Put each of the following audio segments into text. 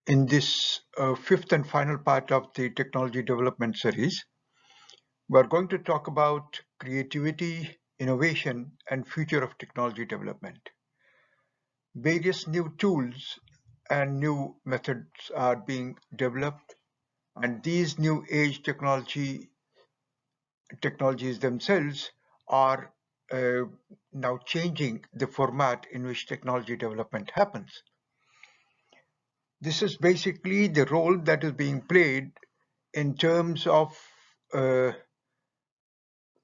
In this fifth and final part of the technology development series, we're going to talk about creativity, innovation, and future of technology development. Various new tools and new methods are being developed, and these new age technologies themselves are uh, now changing the format in which technology development happens. This is basically the role that is being played in terms of uh,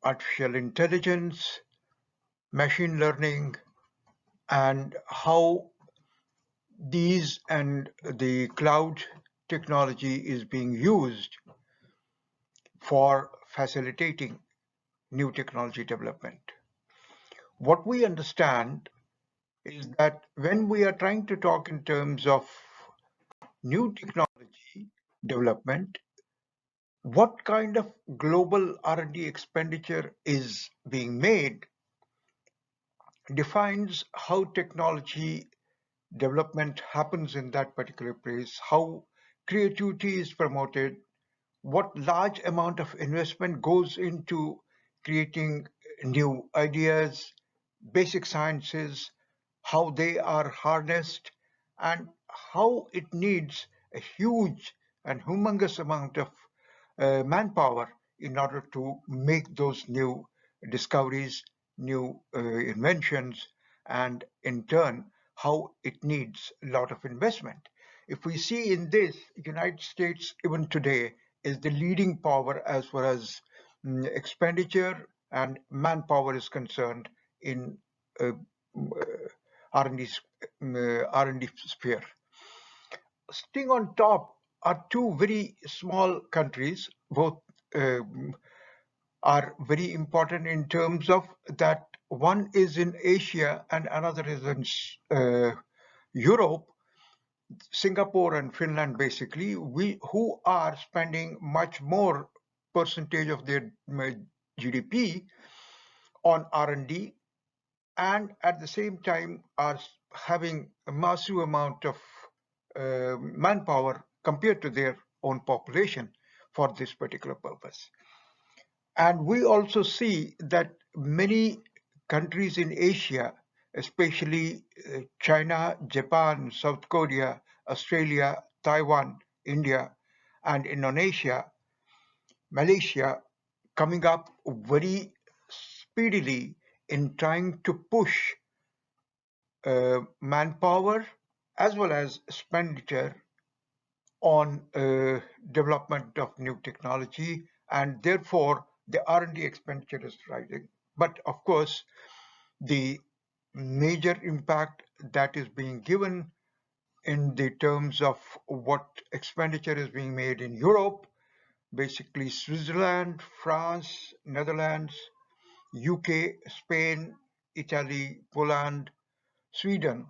artificial intelligence, machine learning, and how these and the cloud technology is being used for facilitating new technology development. What we understand is that when we are trying to talk in terms of new technology development, what kind of global R&D expenditure is being made defines how technology development happens in that particular place, how creativity is promoted, what large amount of investment goes into creating new ideas, basic sciences, how they are harnessed, and how it needs a huge and humongous amount of manpower in order to make those new discoveries, new inventions, and in turn, how it needs a lot of investment. If we see in this, United States even today is the leading power as far as expenditure and manpower is concerned in uh, R&D, R&D sphere. Sitting on top are two very small countries, both are very important in terms of that one is in Asia and another is in Europe, Singapore and Finland basically, who are spending much more percentage of their GDP on R&D and at the same time are having a massive amount of manpower compared to their own population for this particular purpose. And we also see that many countries in Asia, especially China, Japan, South Korea, Australia, Taiwan, India, and Indonesia, Malaysia, coming up very speedily in trying to push manpower as well as expenditure on development of new technology, and therefore the R&D expenditure is rising. But of course, the major impact that is being given in the terms of what expenditure is being made in Europe, basically Switzerland, France, Netherlands, UK, Spain, Italy, Poland, Sweden,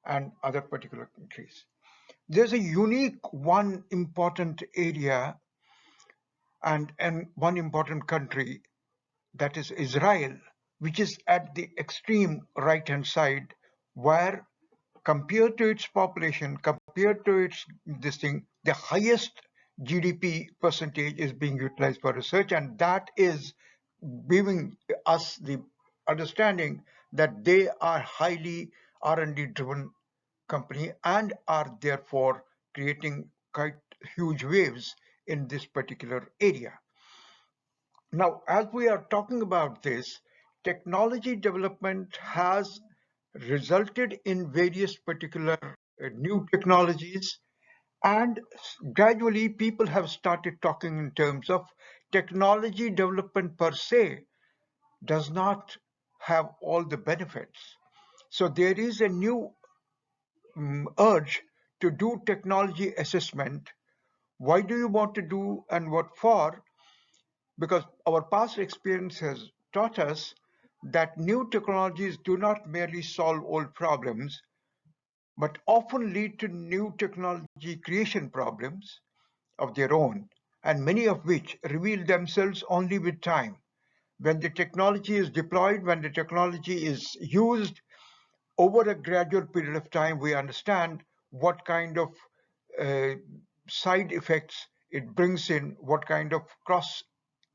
and other particular countries. There's a unique one important area and one important country, that is Israel, which is at the extreme right-hand side, where compared to its population, compared to its this thing, the highest GDP percentage is being utilized for research, and that is giving us the understanding that they are highly R&D driven company and are therefore creating quite huge waves in this particular area. Now, as we are talking about this, technology development has resulted in various particular new technologies, and gradually people have started talking in terms of technology development per se does not have all the benefits. So there is a new urge to do technology assessment. Why do you want to do and what for? Because our past experience has taught us that new technologies do not merely solve old problems, but often lead to new technology creation problems of their own, and many of which reveal themselves only with time. When the technology is deployed, when the technology is used over a gradual period of time, we understand what kind of uh, side effects it brings in, what kind of cross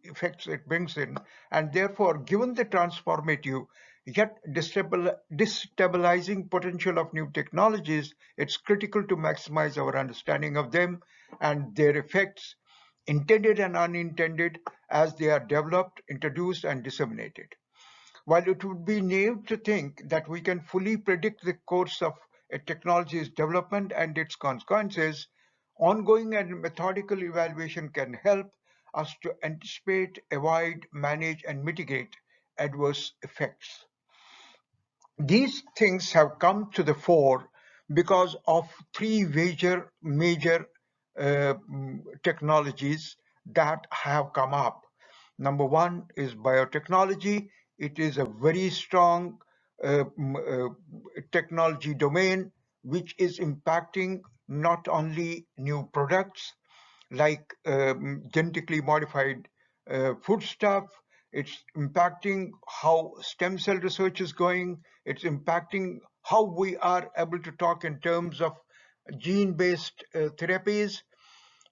effects it brings in, and therefore, given the transformative yet destabilizing potential of new technologies, it's critical to maximize our understanding of them and their effects, intended and unintended, as they are developed, introduced, and disseminated. While it would be naive to think that we can fully predict the course of a technology's development and its consequences, ongoing and methodical evaluation can help us to anticipate, avoid, manage, and mitigate adverse effects. These things have come to the fore because of three major technologies that have come up. Number one is biotechnology. It is a very strong technology domain which is impacting not only new products like genetically modified foodstuff. It's impacting how stem cell research is going. It's impacting how we are able to talk in terms of gene-based therapies.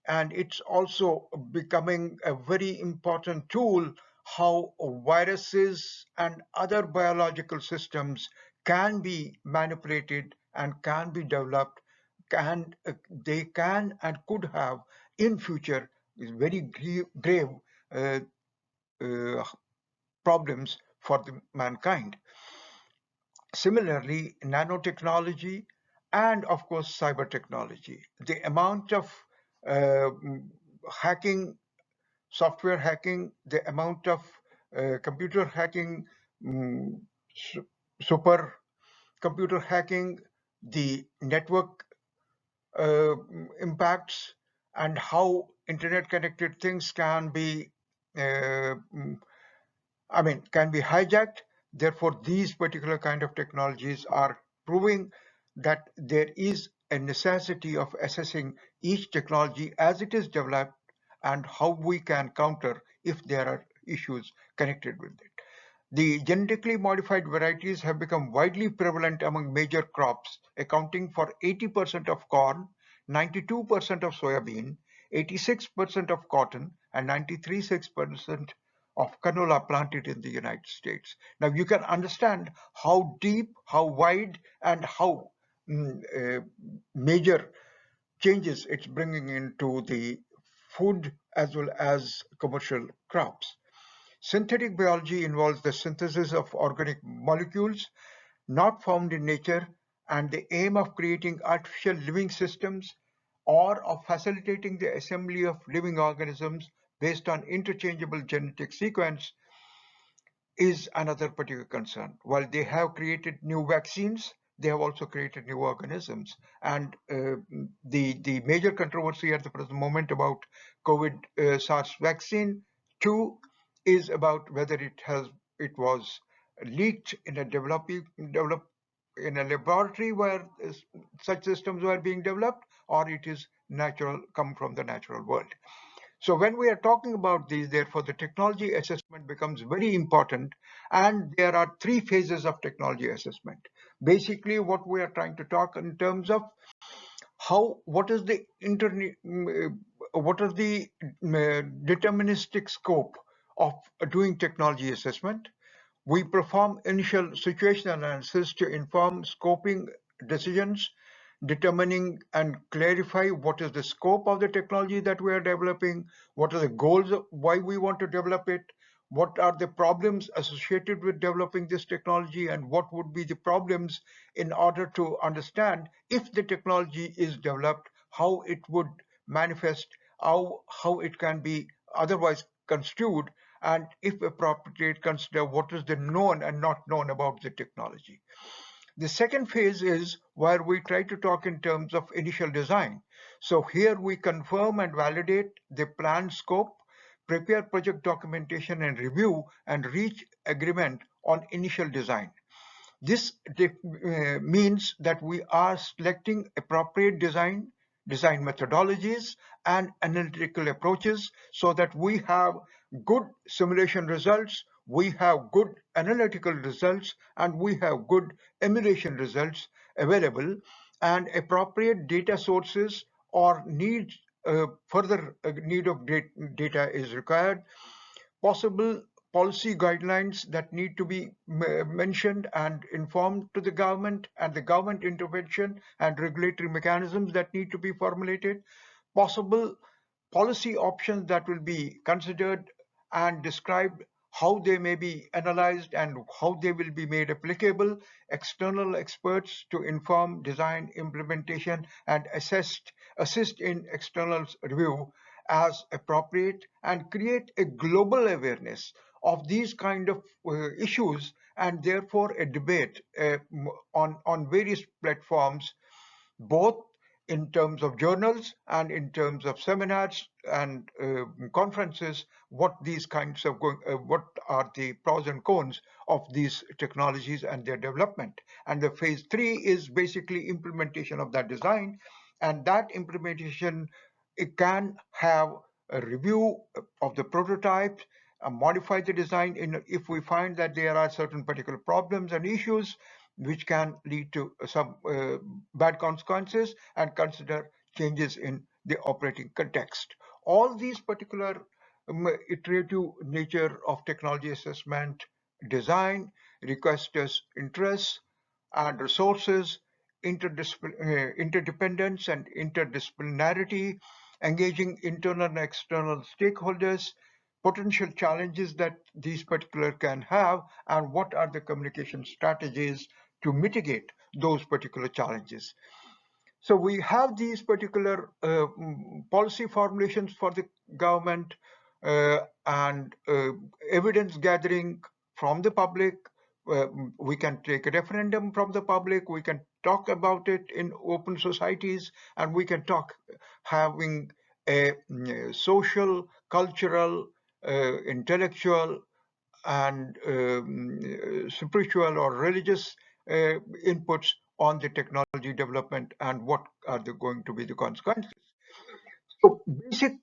And it's also becoming a very important tool how viruses and other biological systems can be manipulated and can be developed, can they can and could have in future is very grave uh, uh, problems for the mankind. Similarly, nanotechnology and of course cyber technology, the amount of uh, hacking, software hacking, the amount of computer hacking, um, super computer hacking, the network uh, impacts, and how internet connected things can be uh, can be hijacked. Therefore, these particular kind of technologies are proving that there is a necessity of assessing each technology as it is developed and how we can counter if there are issues connected with it. The genetically modified varieties have become widely prevalent among major crops, accounting for 80% of corn, 92% of soybean, 86% of cotton, and 93.6% of canola planted in the United States. Now you can understand how deep, how wide, and how major changes it's bringing into the food as well as commercial crops. Synthetic biology involves the synthesis of organic molecules not found in nature and the aim of creating artificial living systems or of facilitating the assembly of living organisms based on interchangeable genetic sequence is another particular concern. While they have created new vaccines, they have also created new organisms. And the major controversy at the present moment about COVID SARS vaccine 2 is about whether it was leaked in a in a laboratory where such systems were being developed, or it is natural, come from the natural world. So when we are talking about these, therefore, the technology assessment becomes very important, and there are three phases of technology assessment. Basically, what we are trying to talk in terms of what is the deterministic scope of doing technology assessment. We perform initial situation analysis to inform scoping decisions, determining and clarify what is the scope of the technology that we are developing, what are the goals, why we want to develop it, what are the problems associated with developing this technology, and what would be the problems in order to understand if the technology is developed, how it would manifest, how it can be otherwise construed, and if appropriate, consider what is the known and not known about the technology. The second phase is where we try to talk in terms of initial design. So here we confirm and validate the planned scope, prepare project documentation and review, and reach agreement on initial design. This means that we are selecting appropriate design methodologies and analytical approaches so that we have good simulation results, we have good analytical results, and we have good emulation results available, and appropriate data sources or further need of data is required, possible policy guidelines that need to be mentioned and informed to the government, and the government intervention and regulatory mechanisms that need to be formulated, possible policy options that will be considered and described, how they may be analyzed and how they will be made applicable, external experts to inform design, implementation, and assist in external review as appropriate, and create a global awareness of these kind of issues, and therefore a debate on various platforms, both in terms of journals and in terms of seminars and conferences, what are the pros and cons of these technologies and their development. And the phase 3 is basically implementation of that design, and that implementation, it can have a review of the prototypes, modify the design if we find that there are certain particular problems and issues which can lead to some bad consequences, and consider changes in the operating context. All these particular iterative nature of technology assessment design requires interests and resources, interdependence and interdisciplinarity, engaging internal and external stakeholders, potential challenges that these particular can have, and what are the communication strategies to mitigate those particular challenges. So we have these particular policy formulations for the government, and evidence gathering from the public. We can take a referendum from the public. We can talk about it in open societies, and we can talk having a social, cultural, intellectual, and spiritual or religious inputs on the technology development, and what are going to be the consequences. So basic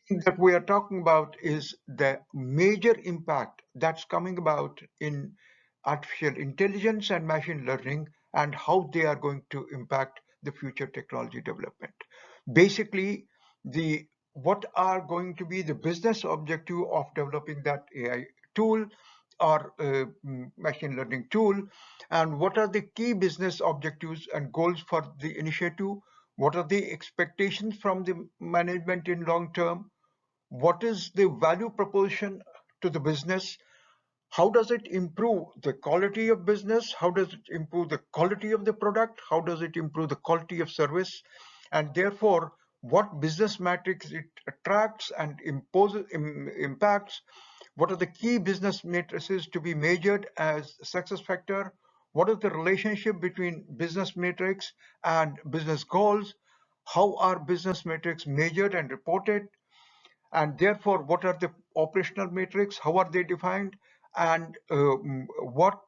thing that we are talking about is the major impact that's coming about in artificial intelligence and machine learning, and how they are going to impact the future technology development. Basically, the what are going to be the business objective of developing that AI tool or machine learning tool, and what are the key business objectives and goals for the initiative, what are the expectations from the management in long term, what is the value proposition to the business, how does it improve the quality of business, how does it improve the quality of the product, how does it improve the quality of service, and therefore what business metrics it attracts and impacts, what are the key business matrices to be measured as success factor, what is the relationship between business metrics and business goals, how are business metrics measured and reported, and therefore what are the operational metrics, how are they defined, and what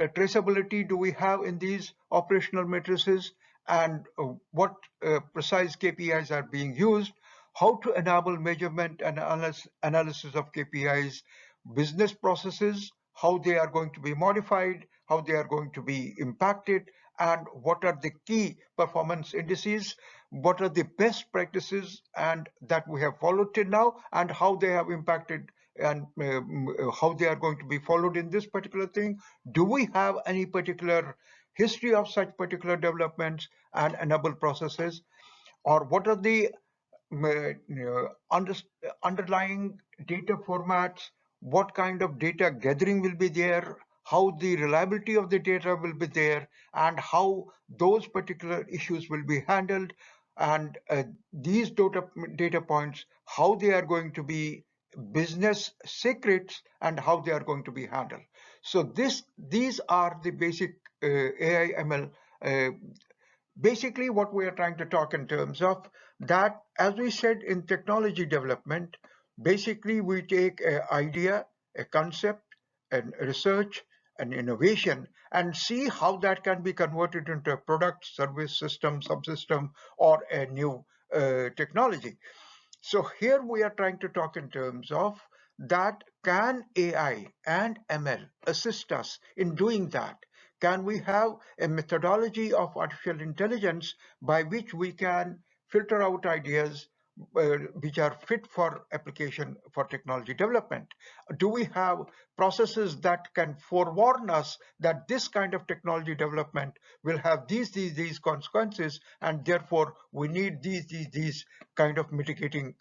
traceability do we have in these operational matrices, and what precise KPIs are being used, how to enable measurement and analysis of KPIs, business processes, how they are going to be modified, how they are going to be impacted, and what are the key performance indices, what are the best practices and that we have followed till now, and how they have impacted, and how they are going to be followed in this particular thing. Do we have any particular history of such particular developments and enable processes, or what are the under, underlying data formats, what kind of data gathering will be there, how the reliability of the data will be there, and how those particular issues will be handled, and these data points, how they are going to be business secrets, and how they are going to be handled. So these are the basic AI ML. Basically, what we are trying to talk in terms of that, as we said in technology development, basically we take an idea, a concept, and research, and innovation, and see how that can be converted into a product, service, system, subsystem, or a new technology. So here we are trying to talk in terms of that, can AI and ML assist us in doing that? Can we have a methodology of artificial intelligence by which we can filter out ideas which are fit for application for technology development? Do we have processes that can forewarn us that this kind of technology development will have these consequences, and therefore we need these kind of mitigating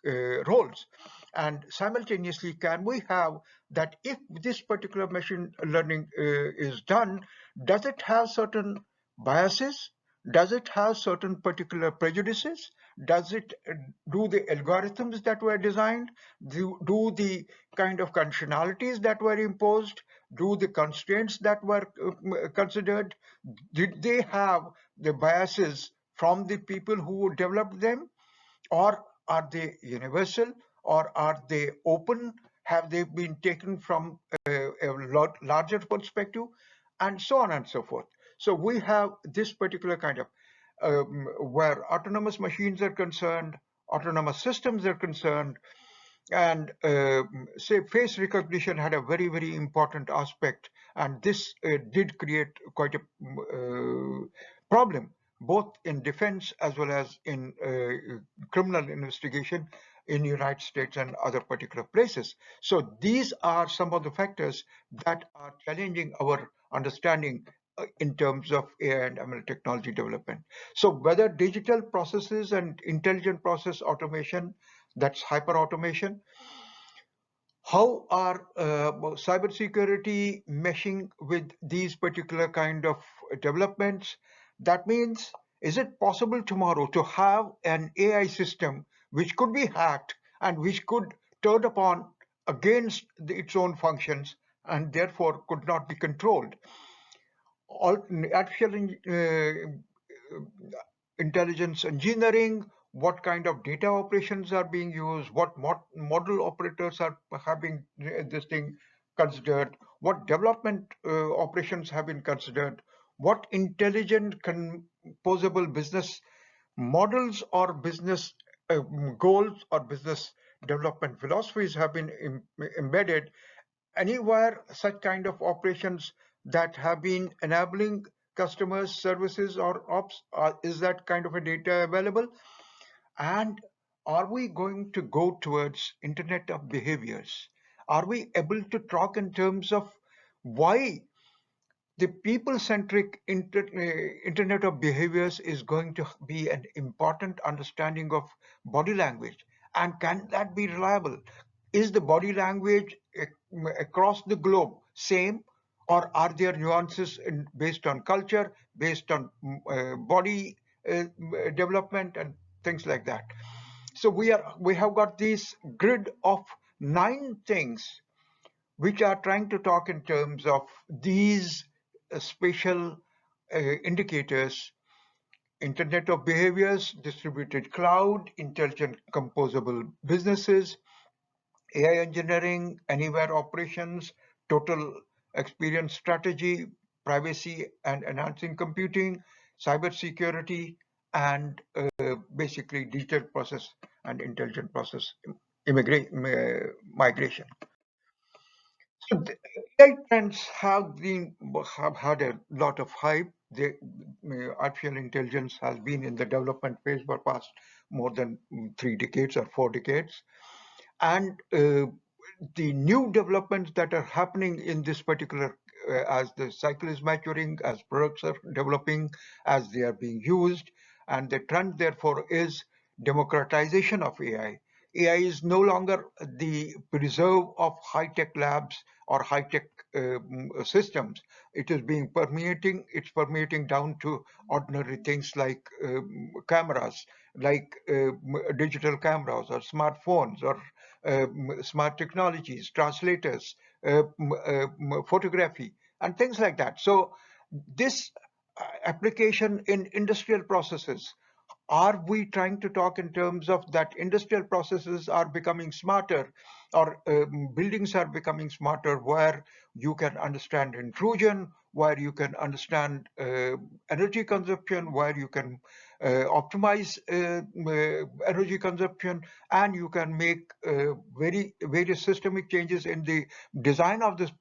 roles? And simultaneously, can we have that if this particular machine learning is done, does it have certain biases? Does it have certain particular prejudices? Does it do the algorithms that were designed? Do the kind of conditionalities that were imposed? Do the constraints that were considered? Did they have the biases from the people who developed them? Or are they universal? Or are they open? Have they been taken from a larger perspective? And so on and so forth. So we have this particular kind of where autonomous machines are concerned, autonomous systems are concerned, and say face recognition had a very important aspect, and this did create quite a problem both in defense as well as in criminal investigation in the United States and other particular places. So these are some of the factors that are challenging our understanding in terms of AI and ML technology development. So whether digital processes and intelligent process automation, that's hyper automation, how are cybersecurity meshing with these particular kind of developments? That means, is it possible tomorrow to have an AI system which could be hacked and which could turn upon against its own functions and therefore could not be controlled? Artificial intelligence engineering, what kind of data operations are being used, what model operators are having this thing considered, what development operations have been considered, what intelligent composable business models or business goals or business development philosophies have been embedded. Anywhere such kind of operations that have been enabling customers services or ops, is that kind of a data available? And are we going to go towards internet of behaviors? Are we able to talk in terms of why the people-centric internet of behaviors is going to be an important understanding of body language? And can that be reliable? Is the body language across the globe same, or are there nuances based on culture, based on body development and things like that? So we have got this grid of 9 things which are trying to talk in terms of these spatial indicators: Internet of Behaviors, distributed cloud, intelligent composable businesses, AI engineering, anywhere operations, total experience strategy, privacy and enhancing computing, cybersecurity, and basically digital process and intelligent process migration. So the AI trends have had a lot of hype. Artificial intelligence has been in the development phase for past more than 3 decades or 4 decades, and the new developments that are happening in this particular as the cycle is maturing, as products are developing, as they are being used, and the trend therefore is democratization of AI. AI is no longer the preserve of high-tech labs or high-tech systems. It is being permeating. It's permeating down to ordinary things like cameras, like digital cameras or smartphones or smart technologies, translators, photography, and things like that. So this application in industrial processes, are we trying to talk in terms of that industrial processes are becoming smarter, or buildings are becoming smarter, where you can understand intrusion, where you can understand energy consumption, where you can optimize energy consumption, and you can make various systemic changes in the design of this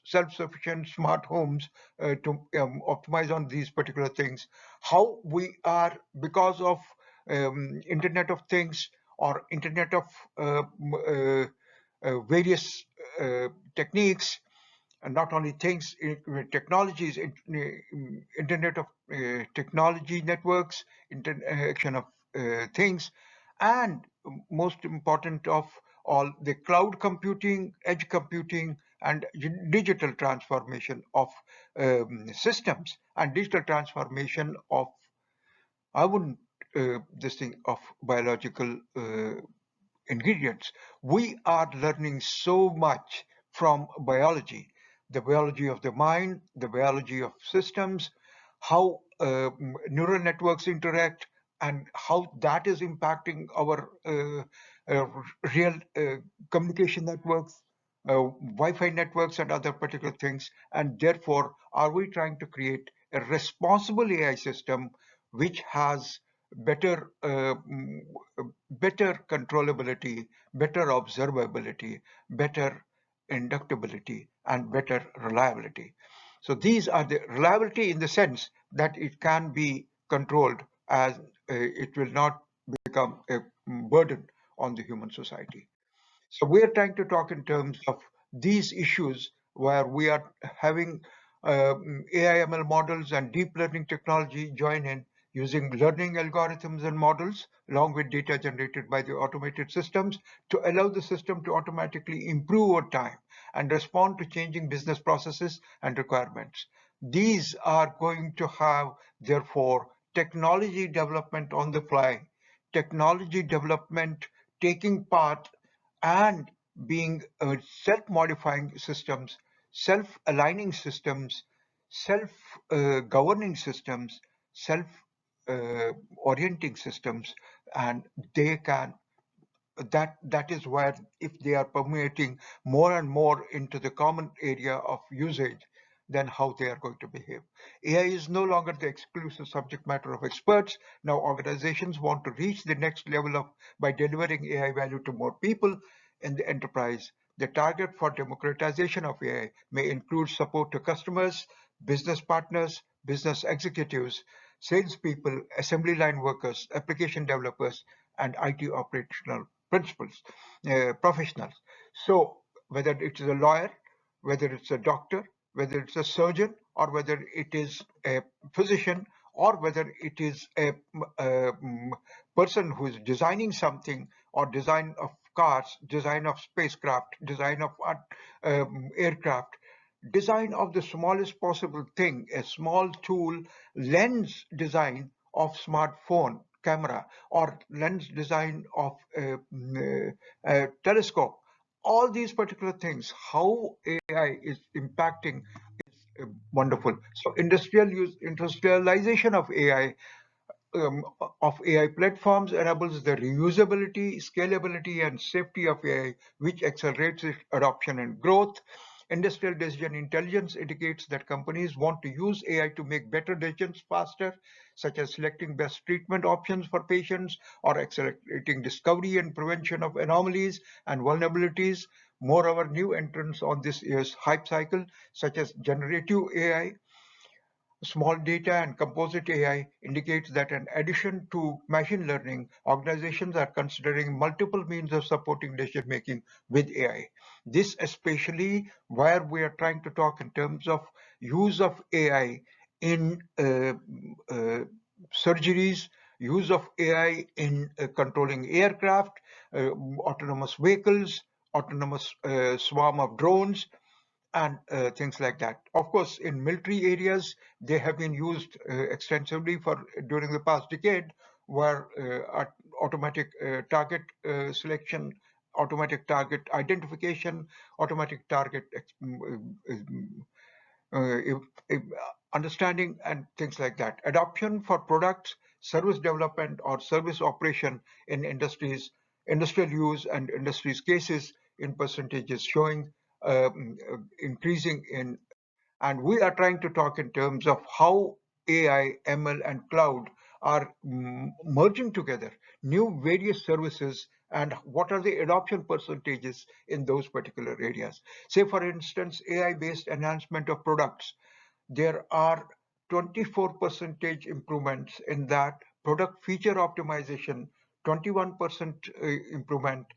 self-sufficient smart homes to optimize on these particular things? How we are, because of Internet of Things or Internet of various techniques, and not only things, technologies, Internet of Technology networks, interconnection of things, and most important of all, the cloud computing, edge computing, and digital transformation of systems, and digital transformation of, I wouldn't this thing of biological ingredients. We are learning so much from biology, the biology of the mind, the biology of systems, how neural networks interact, and how that is impacting our uh, real communication networks, Wi-Fi networks, and other particular things. And therefore, are we trying to create a responsible AI system which has better better controllability, better observability, better inductibility, and better reliability. So these are the reliability in the sense that it can be controlled, as it will not become a burden on the human society. So we are trying to talk in terms of these issues where we are having AI ML models and deep learning technology join in, using learning algorithms and models along with data generated by the automated systems to allow the system to automatically improve over time and respond to changing business processes and requirements. These are going to have, therefore, technology development on the fly, technology development taking part and being self-modifying systems, self-aligning systems, self-governing systems, self-orienting systems, and they can, that is where, if they are permeating more and more into the common area of usage, then how they are going to behave. AI is no longer the exclusive subject matter of experts. Now organizations want to reach the next level of by delivering AI value to more people in the enterprise. The target for democratization of AI may include support to customers, business partners, business executives, salespeople, assembly line workers, application developers, and IT operational principles, professionals. So whether it is a lawyer, whether it's a doctor, whether it's a surgeon, or whether it is a physician, or whether it is a person who is designing something, or design of cars, design of spacecraft, design of aircraft, design of the smallest possible thing, a small tool, lens design of smartphone camera, or lens design of a telescope. All these particular things, how AI is impacting is wonderful. So industrialization of AI platforms enables the reusability, scalability, and safety of AI, which accelerates its adoption and growth. Industrial decision intelligence indicates that companies want to use AI to make better decisions faster, such as selecting best treatment options for patients or accelerating discovery and prevention of anomalies and vulnerabilities. Moreover, new entrants on this year's hype cycle, such as generative AI, small data, and composite AI, indicates that in addition to machine learning, organizations are considering multiple means of supporting decision making with AI. This especially where we are trying to talk in terms of use of AI in surgeries, use of AI in controlling aircraft, autonomous vehicles, autonomous swarm of drones, and things like that. Of course, in military areas, they have been used extensively for during the past decade, where automatic target selection, automatic target identification, automatic target if, understanding, and things like that. Adoption for products, service development, or service operation in industries, industrial use and industries cases in percentages showing increasing in, and we are trying to talk in terms of how AI, ML, and cloud are merging together new various services, and what are the adoption percentages in those particular areas. Say, for instance, AI-based enhancement of products. There are 24 percentage improvements in that product feature optimization, 21% improvement,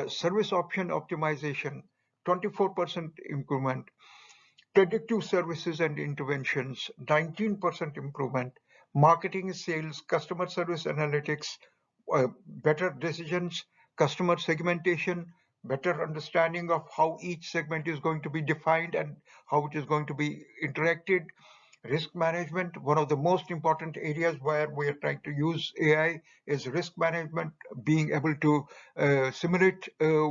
service option optimization, 24% improvement, predictive services and interventions, 19% improvement, marketing sales, customer service analytics, better decisions, customer segmentation, better understanding of how each segment is going to be defined and how it is going to be interacted. Risk management, one of the most important areas where we are trying to use AI is risk management, being able to simulate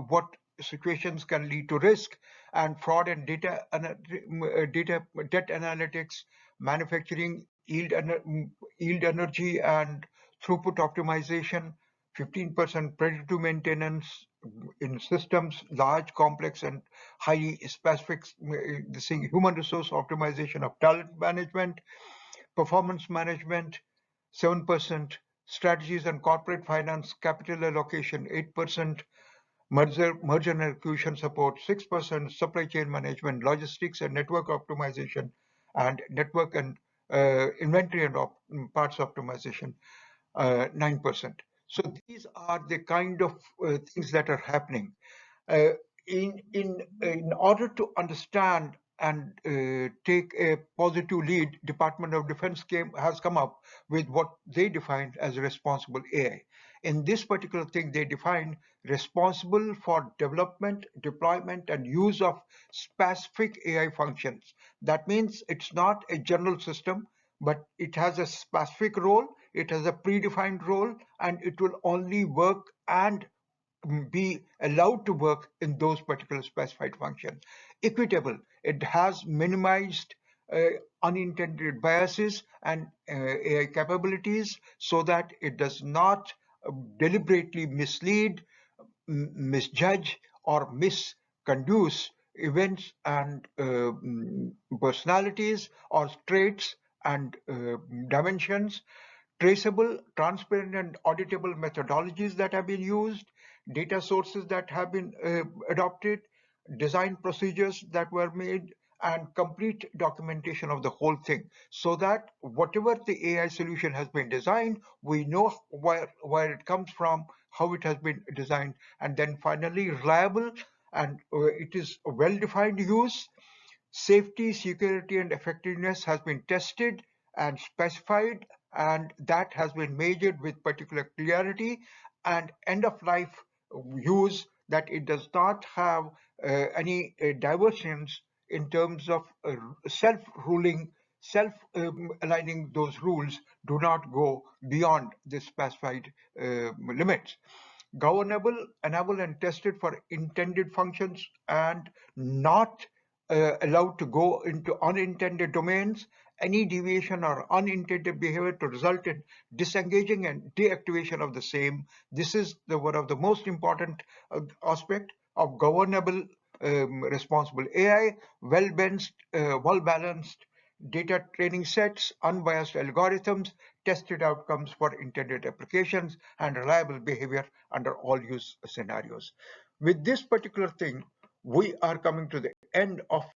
what situations can lead to risk, and fraud and debt analytics, manufacturing, yield energy and throughput optimization, 15% predictive maintenance in systems, large, complex, and highly specific, human resource optimization of talent management, performance management, 7%, strategies and corporate finance, capital allocation, 8%, merger and acquisition support, 6%, supply chain management, logistics and network optimization, and network and inventory and parts optimization, 9%. So these are the kind of things that are happening. Uh, in order to understand and take a positive lead, Department of Defense has come up with what they defined as responsible AI. In this particular thing, they define responsible for development, deployment, and use of specific AI functions. That means it's not a general system, but it has a specific role, it has a predefined role, and it will only work and be allowed to work in those particular specified functions. Equitable, it has minimized unintended biases and AI capabilities so that it does not deliberately mislead, misjudge, or misconduce events and personalities or traits and dimensions. Traceable, transparent, and auditable methodologies that have been used, data sources that have been adopted, design procedures that were made, and complete documentation of the whole thing, so that whatever the AI solution has been designed, we know where it comes from, how it has been designed, and then finally reliable, and it is a well-defined use. Safety, security, and effectiveness has been tested and specified, and that has been measured with particular clarity, and end of life use, that it does not have any diversions in terms of self-ruling, self-aligning. Those rules do not go beyond the specified limits. Governable, enable, and tested for intended functions, and not allowed to go into unintended domains, any deviation or unintended behavior to result in disengaging and deactivation of the same. This is one of the most important aspect of governable responsible AI. Well-balanced data training sets, unbiased algorithms, tested outcomes for intended applications, and reliable behavior under all use scenarios. With this particular thing, we are coming to the end of